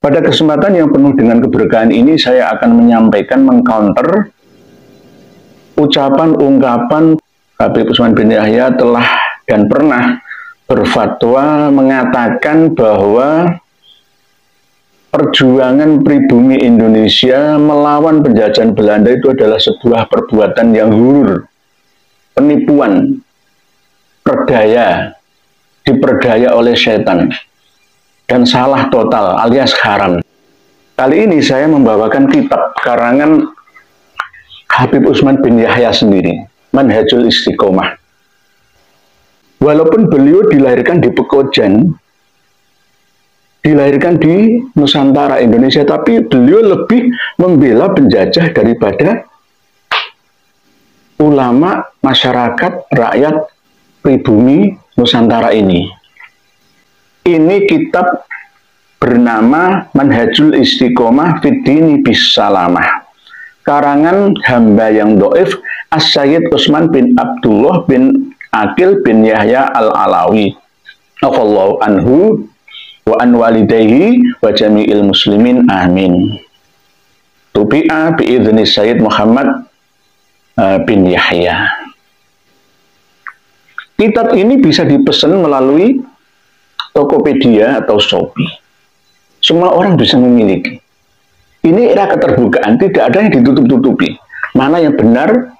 Pada kesempatan yang penuh dengan keberkahan ini, saya akan menyampaikan, mengcounter ucapan ungkapan Habib Utsman bin Yahya telah dan pernah berfatwa mengatakan bahwa perjuangan pribumi Indonesia melawan penjajahan Belanda itu adalah sebuah perbuatan yang hurur, penipuan, perdaya, diperdaya oleh setan, dan salah total alias haram. Kali ini saya membawakan kitab karangan Habib Utsman bin Yahya sendiri, Manhajul Istiqomah. Walaupun beliau dilahirkan di Pekojan, dilahirkan di Nusantara Indonesia, tapi beliau lebih membela penjajah daripada ulama, masyarakat, rakyat pribumi Nusantara ini. Ini kitab bernama Manhajul Istiqomah Fiddini Bisalamah, karangan hamba yang do'if As-Sayyid Utsman bin Abdullah bin Aqil bin Yahya Al-Alawi Afallahu anhu wa an walidayhi wa jami'il muslimin amin. Tubi'a bi'idhni Sayyid Muhammad bin Yahya. Kitab ini bisa dipesan melalui Tokopedia atau Shopee. Semua orang bisa memiliki. Ini era keterbukaan, tidak ada yang ditutup-tutupi. Mana yang benar,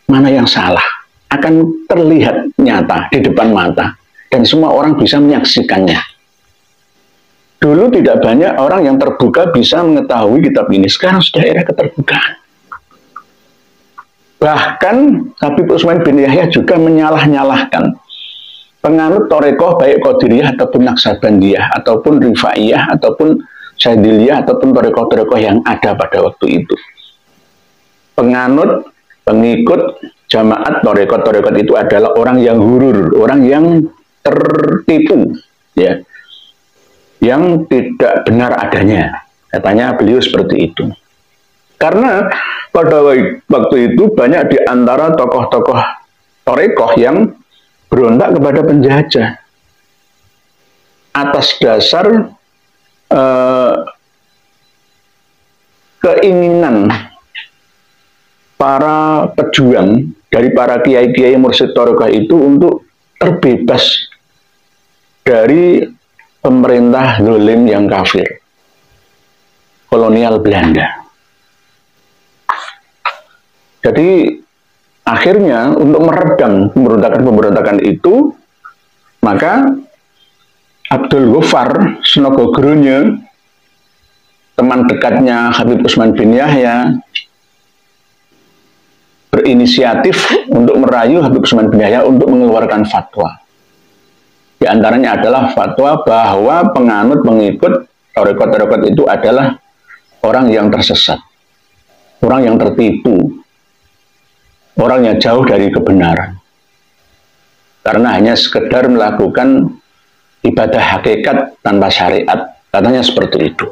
mana yang salah, akan terlihat nyata di depan mata. Dan semua orang bisa menyaksikannya. Dulu tidak banyak orang yang terbuka bisa mengetahui kitab ini. Sekarang sudah era keterbukaan. Bahkan Habib Utsman bin Yahya juga menyalah-nyalahkan penganut Thorekoh baik Qadiriyah ataupun Naksabandiyah ataupun Rifaiyah ataupun Syadziliyah ataupun Thorekoh-Thorekoh yang ada pada waktu itu. Penganut, pengikut jamaat Thorekoh-Thorekoh itu adalah orang yang hurur, orang yang tertipu, ya, yang tidak benar adanya. Katanya beliau seperti itu. Karena pada waktu itu banyak di antara tokoh-tokoh Thorekoh yang berontak kepada penjajah atas dasar keinginan para pejuang dari para kiai-kiai mursyid Thorekoh itu untuk terbebas dari pemerintah zalim yang kafir kolonial Belanda. Jadi akhirnya untuk meredam pemberontakan-pemberontakan itu, maka Abdul Ghaffar Snogogronya, teman dekatnya Habib Utsman bin Yahya, berinisiatif untuk merayu Habib Utsman bin Yahya untuk mengeluarkan fatwa. Di antaranya adalah fatwa bahwa penganut pengikut Thorekoh itu adalah orang yang tersesat, orang yang tertipu, orang yang jauh dari kebenaran. Karena hanya sekedar melakukan ibadah hakikat tanpa syariat, katanya seperti itu.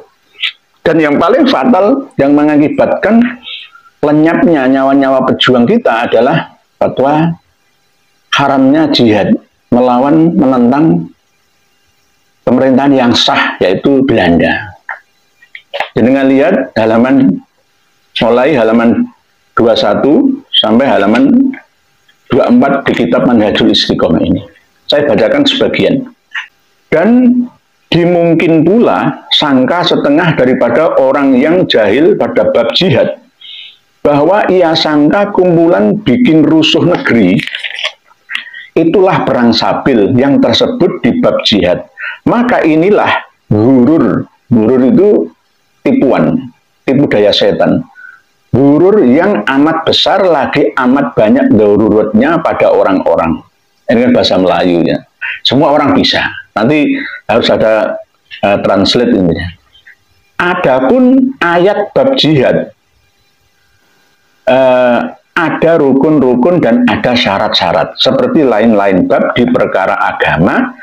Dan yang paling fatal yang mengakibatkan lenyapnya nyawa-nyawa pejuang kita adalah fatwa haramnya jihad melawan, menentang pemerintahan yang sah, yaitu Belanda. Jadi dengan lihat mulai halaman 21 sampai halaman 24 di kitab Manhajul Istiqomah ini. Saya bacakan sebagian. Dan dimungkin pula sangka setengah daripada orang yang jahil pada bab jihad, bahwa ia sangka kumpulan bikin rusuh negeri itulah perang sabil yang tersebut di bab jihad. Maka inilah hurur. Hurur itu tipuan, tipu daya setan. Hurur yang amat besar lagi amat banyak daruratnya pada orang-orang. Ini kan bahasa Melayunya. Semua orang bisa. Nanti harus ada translate ini. Adapun ayat bab jihad, ada rukun-rukun dan ada syarat-syarat seperti lain-lain bab di perkara agama,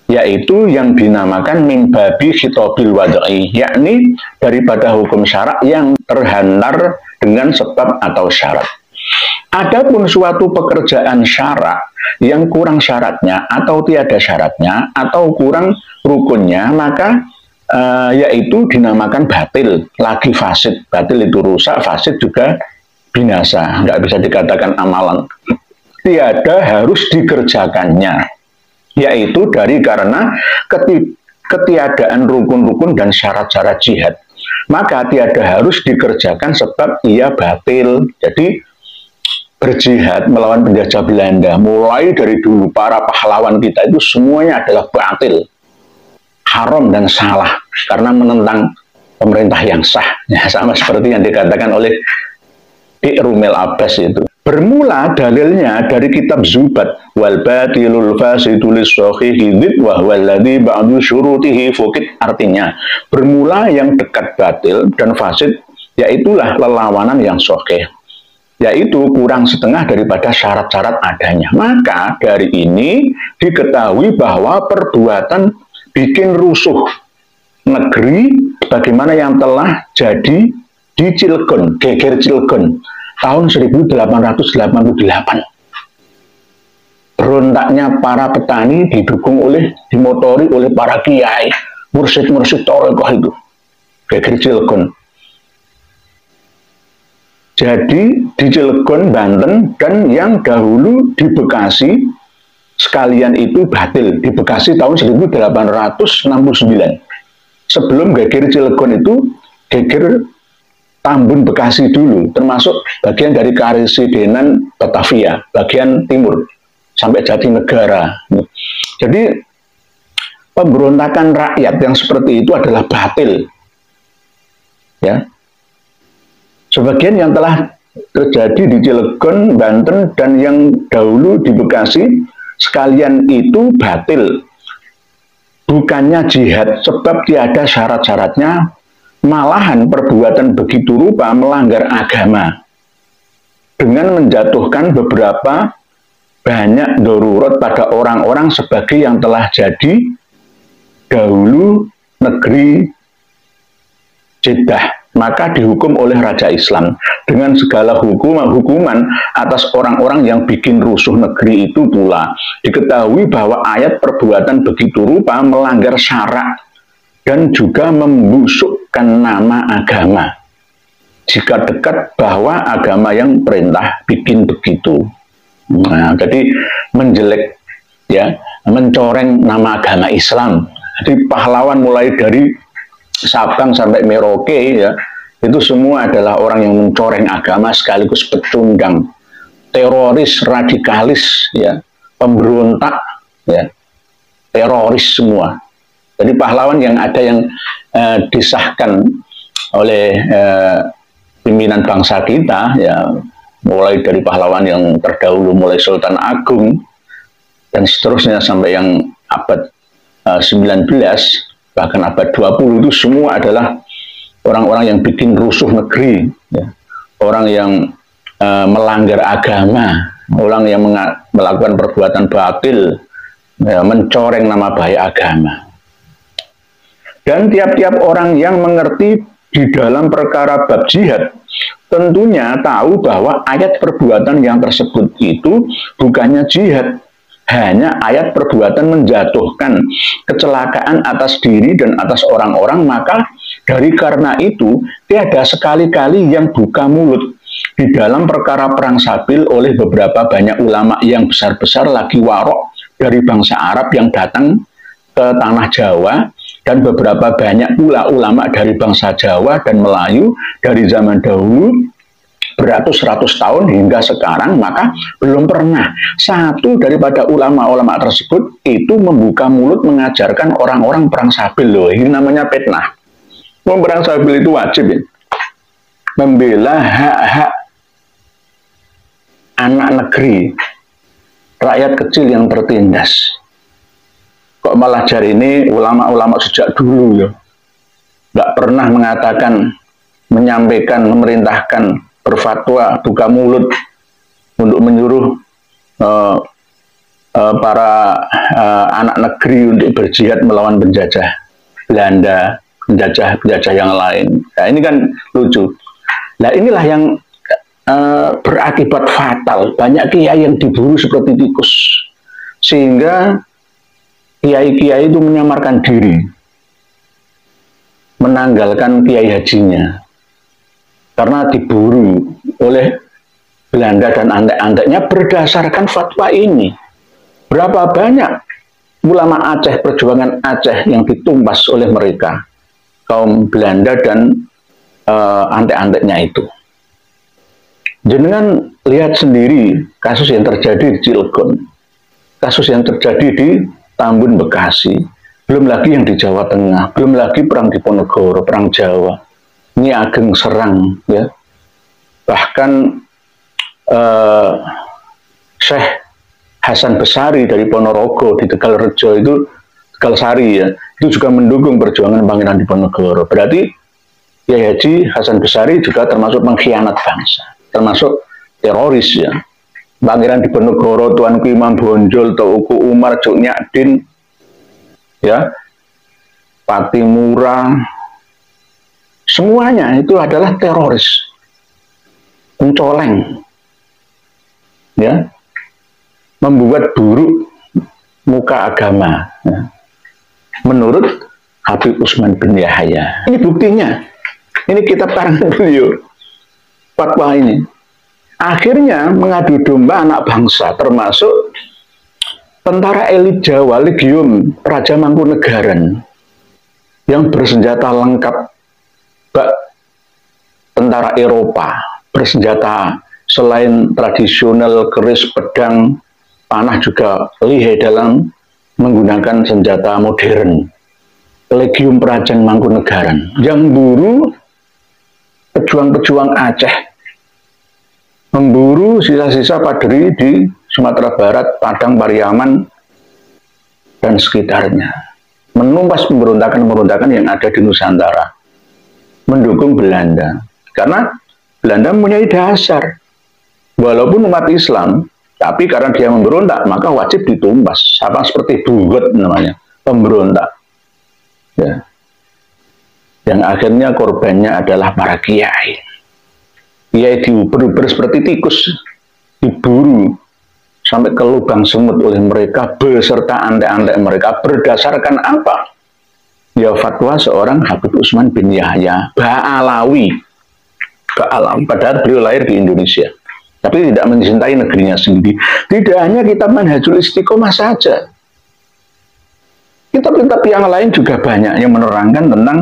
yaitu yang dinamakan min babi khitobil wad'i, yakni daripada hukum syarak yang terhantar dengan sebab atau syarat. Adapun suatu pekerjaan syarak yang kurang syaratnya atau tiada syaratnya atau kurang rukunnya, maka yaitu dinamakan batil, lagi fasid. Batil itu rusak, fasid juga binasa, nggak bisa dikatakan amalan. Tiada harus dikerjakannya, yaitu karena ketiadaan rukun-rukun dan syarat-syarat jihad. Maka tiada harus dikerjakan sebab ia batil. Jadi berjihad melawan penjajah Belanda, mulai dari dulu para pahlawan kita itu semuanya adalah batil, haram dan salah karena menentang pemerintah yang sah. Ya, sama seperti yang dikatakan oleh Rumel Abbas itu. Bermula dalilnya dari kitab Zubat, wal batilul fasidu lis-sahihi dzid wa huwa alladzi ba'du syurutihi fukit. Artinya bermula yang dekat batil dan fasid, yaitulah lelawanan yang sahih, yaitu kurang setengah daripada syarat-syarat adanya. Maka dari ini diketahui bahwa perbuatan bikin rusuh negeri bagaimana yang telah jadi di Cilegon, geger Cilegon tahun 1888. Berontaknya para petani dimotori oleh para kiai, mursyid-mursyid torekoh itu, geger Cilegon. Jadi di Cilegon, Banten, dan yang dahulu di Bekasi, sekalian itu batil. Di Bekasi tahun 1869. Sebelum geger Cilegon itu, geger Tambun Bekasi dulu, termasuk bagian dari Karesidenan Batavia, bagian timur, sampai Jatinegara. Jadi pemberontakan rakyat yang seperti itu adalah batil. Ya. Sebagian yang telah terjadi di Cilegon, Banten, dan yang dahulu di Bekasi, sekalian itu batil. Bukannya jihad, sebab tiada syarat-syaratnya, malahan perbuatan begitu rupa melanggar agama, dengan menjatuhkan beberapa banyak darurat pada orang-orang sebagai yang telah jadi dahulu negeri Jeddah, maka dihukum oleh Raja Islam dengan segala hukuman atas orang-orang yang bikin rusuh negeri itu pula. Diketahui bahwa ayat perbuatan begitu rupa melanggar syarak dan juga membusukkan nama agama, jika dekat bahwa agama yang perintah bikin begitu. Nah, jadi menjelek, ya, mencoreng nama agama Islam. Jadi pahlawan mulai dari Sabang sampai Merauke, ya, itu semua adalah orang yang mencoreng agama sekaligus pecundang, teroris, radikalis, ya, pemberontak, ya, teroris semua. Jadi pahlawan yang ada yang disahkan oleh pimpinan bangsa kita, ya, mulai dari pahlawan yang terdahulu, mulai Sultan Agung dan seterusnya sampai yang abad 19, bahkan abad 20, itu semua adalah orang-orang yang bikin rusuh negeri, ya, orang yang melanggar agama, orang yang melakukan perbuatan batil, ya, mencoreng nama baik agama. Dan tiap-tiap orang yang mengerti di dalam perkara bab jihad tentunya tahu bahwa ayat perbuatan yang tersebut itu bukannya jihad, hanya ayat perbuatan menjatuhkan kecelakaan atas diri dan atas orang-orang. Maka dari karena itu tiada sekali-kali yang buka mulut di dalam perkara perang Sabil oleh beberapa banyak ulama yang besar-besar lagi warok dari bangsa Arab yang datang ke tanah Jawa, dan beberapa banyak pula ulama dari bangsa Jawa dan Melayu dari zaman dahulu beratus-ratus tahun hingga sekarang. Maka belum pernah satu daripada ulama-ulama tersebut itu membuka mulut mengajarkan orang-orang perang Sabil. Loh, ini namanya fitnah. Perang Sabil itu wajib, ya, membela hak-hak anak negeri, rakyat kecil yang tertindas. Kok malah jari ini ulama-ulama sejak dulu, ya, nggak pernah mengatakan, menyampaikan, memerintahkan, berfatwa, buka mulut untuk menyuruh para anak negeri untuk berjihad melawan penjajah Belanda, penjajah yang lain. Nah, ini kan lucu. Nah, inilah yang berakibat fatal. Banyak kiai yang diburu seperti tikus, sehingga kiai-kiai itu menyamarkan diri. menanggalkan kiai hajinya karena diburu oleh Belanda dan antek-anteknya berdasarkan fatwa ini. Berapa banyak ulama Aceh, perjuangan Aceh yang ditumpas oleh mereka, kaum Belanda dan antek-anteknya itu. Jenengan lihat sendiri kasus yang terjadi di Cilegon, kasus yang terjadi di Tambun, Bekasi, belum lagi yang di Jawa Tengah, belum lagi perang Diponegoro, perang Jawa, Nyi Ageng Serang, ya. Bahkan Syekh Hasan Besari dari Ponorogo di Tegalrejo itu, Tegalsari ya, itu juga mendukung perjuangan Pangeran Diponegoro. Berarti Kiai Haji Hasan Besari juga termasuk pengkhianat bangsa, termasuk teroris ya. Pangeran Diponegoro, Tuanku Imam Bonjol, Teuku Umar, Cuk Nyadin, ya, Patimura, semuanya itu adalah teroris, pencoleng, ya, membuat buruk muka agama, ya. Menurut Habib Utsman bin Yahya. Ini buktinya. Ini kitab karangan beliau, fatwa ini. Akhirnya mengadu domba anak bangsa, termasuk tentara elit Jawa, Legium Raja Mangkunegaran, yang bersenjata lengkap, bak tentara Eropa, bersenjata selain tradisional, keris, pedang, panah, juga lihai dalam menggunakan senjata modern. Legium Prajan Mangkunegaran yang buru pejuang-pejuang Aceh, memburu sisa-sisa Padri di Sumatera Barat, Padang, Pariaman, dan sekitarnya, menumpas pemberontakan-pemberontakan yang ada di Nusantara, mendukung Belanda. Karena Belanda mempunyai dasar, walaupun umat Islam, tapi karena dia memberontak, maka wajib ditumpas. Sama seperti Bugot namanya, pemberontak. Ya. Yang akhirnya korbannya adalah para kiai. Kiai diuber-uber seperti tikus, diburu sampai ke lubang semut oleh mereka beserta antek-antek mereka. Berdasarkan apa? Ya fatwa seorang Habib Utsman bin Yahya, Ba'alawi. Ba'alawi, padahal beliau lahir di Indonesia, tapi tidak mencintai negerinya sendiri. Tidak hanya kitab Manhajul Istiqomah saja, kitab-kitab yang lain juga banyak yang menerangkan tentang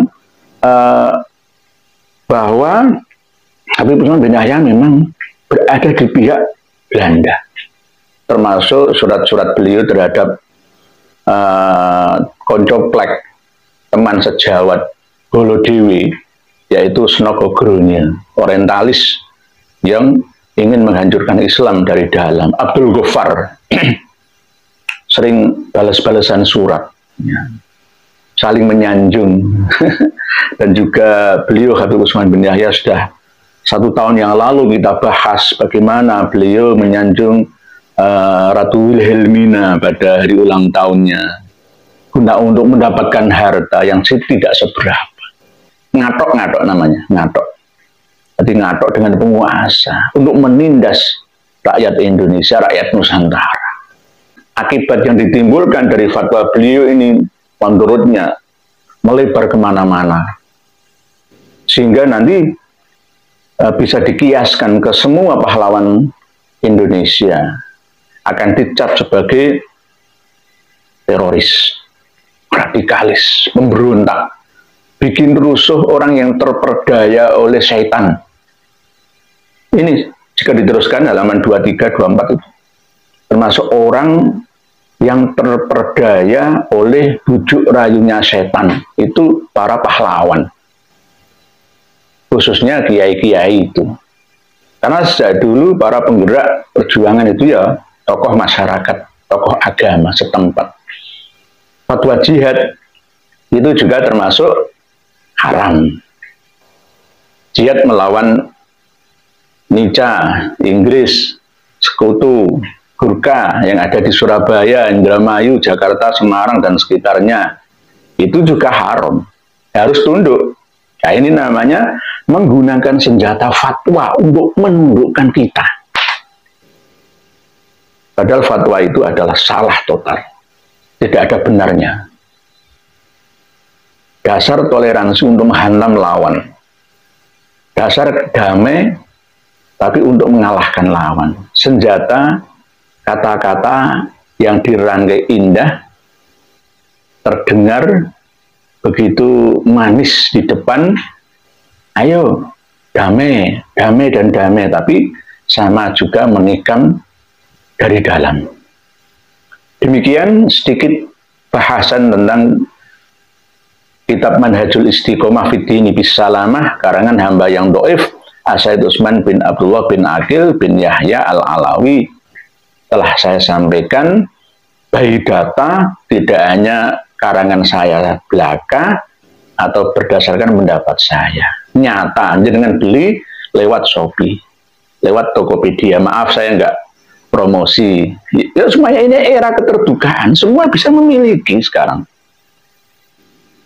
bahwa Habib Utsman bin Yahya memang berada di pihak Belanda, termasuk surat-surat beliau terhadap koncoplek, teman sejawat Holodewi, yaitu Snogogronya, orientalis yang ingin menghancurkan Islam dari dalam. Abdul Ghaffar sering balas-balasan surat, ya, saling menyanjung. Dan juga beliau Habib Utsman bin Yahya sudah 1 tahun yang lalu kita bahas bagaimana beliau menyanjung Ratu Wilhelmina pada hari ulang tahunnya, guna untuk mendapatkan harta yang tidak seberapa. Ngatok-ngatok namanya, ngatok. Jadi ngatok dengan penguasa untuk menindas rakyat Indonesia, rakyat Nusantara. Akibat yang ditimbulkan dari fatwa beliau ini menurutnya melebar kemana-mana, sehingga nanti bisa dikiaskan ke semua pahlawan Indonesia, akan dicap sebagai teroris, radikalis, pemberontak, bikin rusuh orang yang terperdaya oleh syaitan. Ini jika diteruskan halaman 23-24 itu, termasuk orang yang terperdaya oleh bujuk rayunya setan, itu para pahlawan, khususnya kiai-kiai itu. Karena sejak dulu para penggerak perjuangan itu ya tokoh masyarakat, tokoh agama setempat. Fatwa jihad itu juga termasuk haram. Jihad melawan Nica, Inggris, Sekutu, Gurkha yang ada di Surabaya, Indramayu, Jakarta, Semarang, dan sekitarnya, itu juga haram, harus tunduk. Nah, ini namanya menggunakan senjata fatwa untuk menundukkan kita. Padahal fatwa itu adalah salah total, tidak ada benarnya. dasar toleransi untuk menghantam lawan, dasar damai tapi untuk mengalahkan lawan. Senjata, kata-kata yang dirangkai indah, terdengar begitu manis di depan, ayo damai, damai dan damai, tapi sama juga menikam dari dalam. Demikian sedikit bahasan tentang kitab Manhajul Istiqomah Fiddini Bisalamah karangan hamba yang doif As-Said Utsman bin Abdullah bin Aqil bin Yahya Al-Alawi. Telah saya sampaikan by data, tidak hanya karangan saya belaka atau berdasarkan pendapat saya. Nyata, dengan beli lewat Shopee, lewat Tokopedia. Maaf saya nggak promosi. Ya, semuanya ini era keterbukaan, semua bisa memiliki sekarang.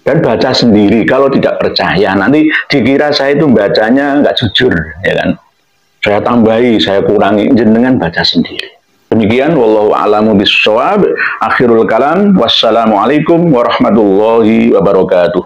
Dan baca sendiri, kalau tidak percaya nanti dikira saya itu bacanya nggak jujur, ya kan? Saya tambahi, saya kurangi, jenengan baca sendiri. Demikian, wallahu a'lamu bissawab. Akhirul kalam, wassalamualaikum warahmatullahi wabarakatuh.